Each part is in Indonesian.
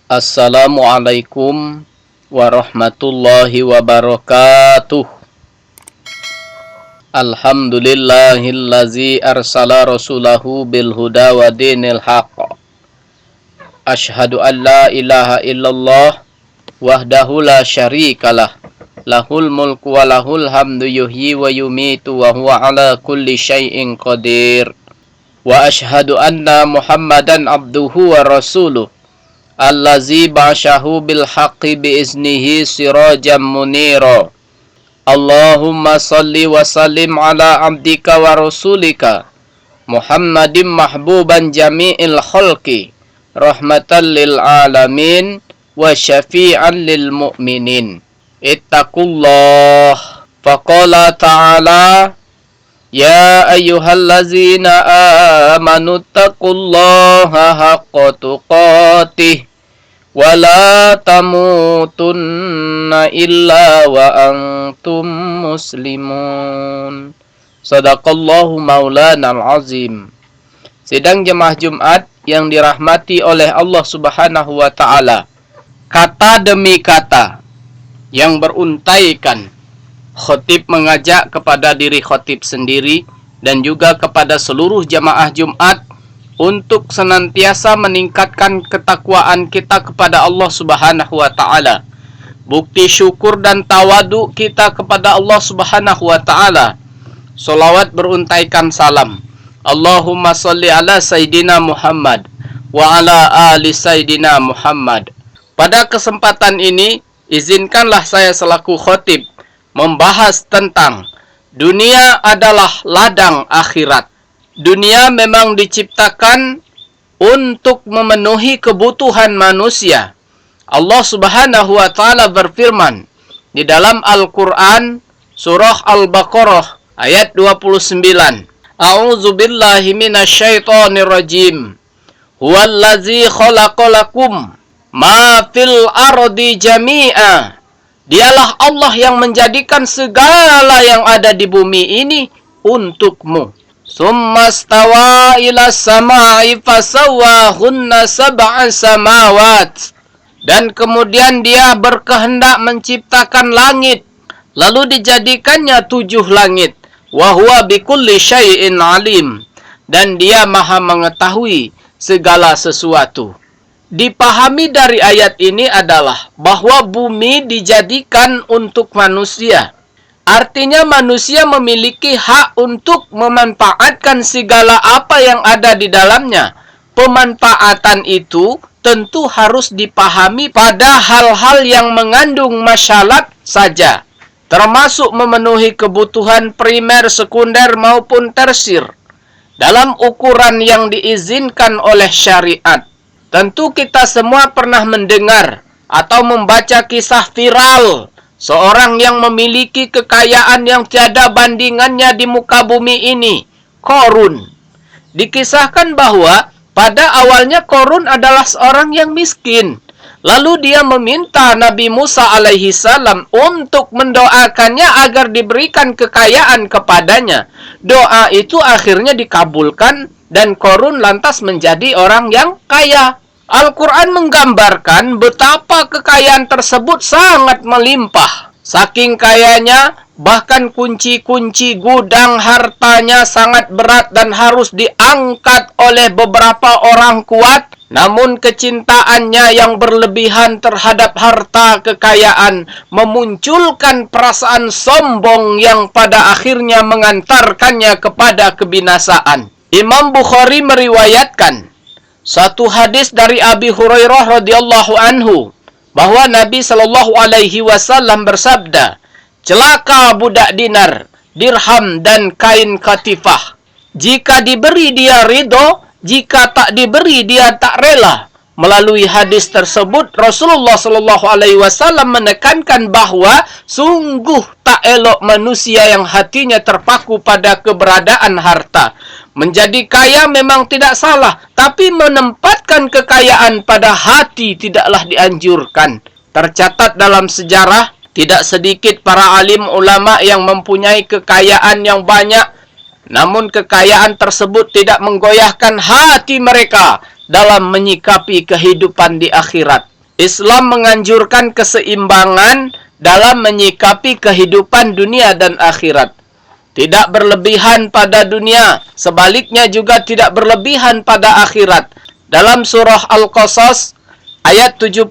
Assalamualaikum warahmatullahi wabarakatuh. Alhamdulillahillazi arsala rasulahu bil huda wa dinil haqq. Asyhadu an la ilaha illallah wahdahu la syarikalah. Lahul mulku wa lahul hamdu yuhyi wa yumitu wa huwa ala kulli syai'in qadir. Wa asyhadu anna Muhammadan abduhu wa rasuluh. Allazi ba'asyahu bil haqqi biiznihi sirajan munira. Allahumma salli wa sallim ala abdika wa rasulika Muhammadin mahbuban jami'il khalqi rahmatan lil alamin wa syafi'an lil mu'minin. Ittaqullah. Faqala ta'ala ya ayyuhallazina amanu taqullaha haqqa tuqatih wa la tamutunna illa wa antum muslimun. Sadaqallahu maulana al-azim. Sidang jemaah Jumat yang dirahmati oleh Allah Subhanahu wa taala. Kata demi kata yang beruntaikan, khotib mengajak kepada diri khotib sendiri dan juga kepada seluruh jamaah Jumat untuk senantiasa meningkatkan ketakwaan kita kepada Allah Subhanahu wa taala. Bukti syukur dan tawadu kita kepada Allah Subhanahu wa taala. Salawat beruntaikan salam. Allahumma salli ala Sayyidina Muhammad wa ala ali Sayyidina Muhammad. Pada kesempatan ini, izinkanlah saya selaku khotib membahas tentang dunia adalah ladang akhirat. Dunia memang diciptakan untuk memenuhi kebutuhan manusia. Allah Subhanahu wa taala berfirman di dalam Al-Qur'an surah Al-Baqarah ayat 29. A'udzu billahi minasyaitonir rajim. Huwallazi khalaqalakum ma fil ardi jami'a. Dialah Allah yang menjadikan segala yang ada di bumi ini untukmu. Summa stawa ila samai fasawwahunna sab'a samawat. Dan kemudian dia berkehendak menciptakan langit, lalu dijadikannya 7 langit. Wa huwa bikulli syai'in alim. Dan dia maha mengetahui segala sesuatu. Dipahami dari ayat ini adalah bahwa bumi dijadikan untuk manusia. Artinya manusia memiliki hak untuk memanfaatkan segala apa yang ada di dalamnya. Pemanfaatan itu tentu harus dipahami pada hal-hal yang mengandung masyarakat saja, termasuk memenuhi kebutuhan primer, sekunder maupun tersir dalam ukuran yang diizinkan oleh syariat. Tentu kita semua pernah mendengar atau membaca kisah viral seorang yang memiliki kekayaan yang tiada bandingannya di muka bumi ini, Qarun. Dikisahkan bahwa pada awalnya Qarun adalah seorang yang miskin. Lalu dia meminta Nabi Musa alaihi salam untuk mendoakannya agar diberikan kekayaan kepadanya. Doa itu akhirnya dikabulkan dan Qarun lantas menjadi orang yang kaya. Al-Quran menggambarkan betapa kekayaan tersebut sangat melimpah. Saking kayanya, bahkan kunci-kunci gudang hartanya sangat berat dan harus diangkat oleh beberapa orang kuat. Namun kecintaannya yang berlebihan terhadap harta kekayaan memunculkan perasaan sombong yang pada akhirnya mengantarkannya kepada kebinasaan. Imam Bukhari meriwayatkan satu hadis dari Abi Hurairah radhiyallahu anhu bahwa Nabi sallallahu alaihi wasallam bersabda, celaka budak dinar, dirham dan kain katifah. Jika diberi dia ridho, jika tak diberi dia tak rela. Melalui hadis tersebut Rasulullah sallallahu alaihi wasallam menekankan bahwa sungguh tak elok manusia yang hatinya terpaku pada keberadaan harta. Menjadi kaya memang tidak salah, tapi menempatkan kekayaan pada hati tidaklah dianjurkan. Tercatat dalam sejarah, tidak sedikit para alim ulama yang mempunyai kekayaan yang banyak, namun kekayaan tersebut tidak menggoyahkan hati mereka dalam menyikapi kehidupan di akhirat. Islam menganjurkan keseimbangan dalam menyikapi kehidupan dunia dan akhirat. Tidak berlebihan pada dunia, sebaliknya juga tidak berlebihan pada akhirat. Dalam surah Al-Qasas ayat 77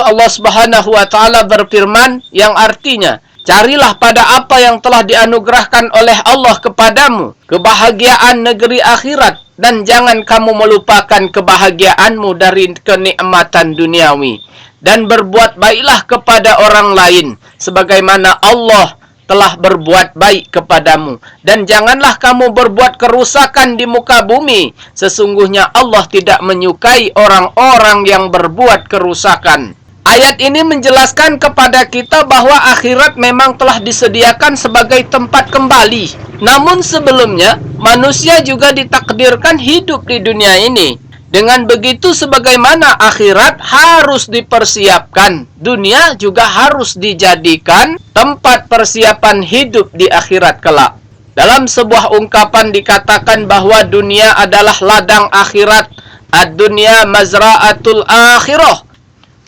Allah Subhanahu wa taala berfirman yang artinya, carilah pada apa yang telah dianugerahkan oleh Allah kepadamu, kebahagiaan negeri akhirat, dan jangan kamu melupakan kebahagiaanmu dari kenikmatan duniawi. Dan berbuat baiklah kepada orang lain, sebagaimana Allah telah berbuat baik kepadamu. Dan janganlah kamu berbuat kerusakan di muka bumi. Sesungguhnya Allah tidak menyukai orang-orang yang berbuat kerusakan. Ayat ini menjelaskan kepada kita bahwa akhirat memang telah disediakan sebagai tempat kembali. Namun sebelumnya, manusia juga ditakdirkan hidup di dunia ini. Dengan begitu, sebagaimana akhirat harus dipersiapkan, dunia juga harus dijadikan tempat persiapan hidup di akhirat kelak. Dalam sebuah ungkapan dikatakan bahwa dunia adalah ladang akhirat. Ad-dunya mazra'atul akhirah.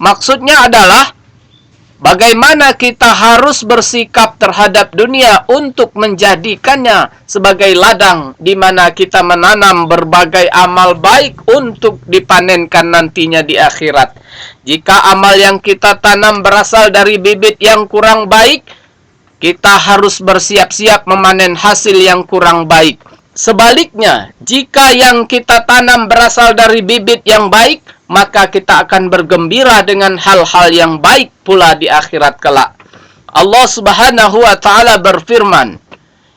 Maksudnya adalah bagaimana kita harus bersikap terhadap dunia untuk menjadikannya sebagai ladang di mana kita menanam berbagai amal baik untuk dipanenkan nantinya di akhirat. Jika amal yang kita tanam berasal dari bibit yang kurang baik, kita harus bersiap-siap memanen hasil yang kurang baik. Sebaliknya, jika yang kita tanam berasal dari bibit yang baik, maka kita akan bergembira dengan hal-hal yang baik pula di akhirat kelak. Allah Subhanahu wa taala berfirman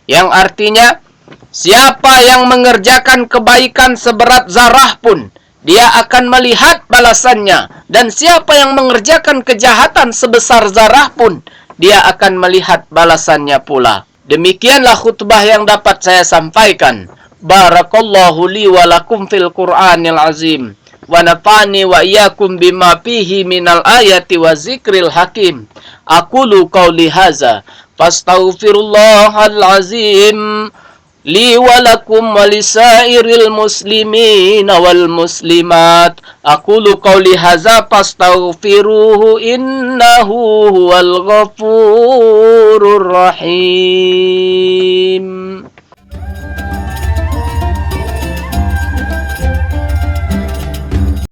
yang artinya, siapa yang mengerjakan kebaikan seberat zarah pun, dia akan melihat balasannya, dan siapa yang mengerjakan kejahatan sebesar zarah pun, dia akan melihat balasannya pula. Demikianlah khutbah yang dapat saya sampaikan. Barakallahu li wa lakum fil Qur'anil azim. Wa nafa'ani wa iyyakum bima fihi minal ayati wa zikril hakim. Aqulu qawli hadza fastaghfirullahal azim li wa lakum wa lisairil muslimin wal muslimat. Aqulu qawli hadza fastaghfiruhu innahu huwal ghafurur rahim.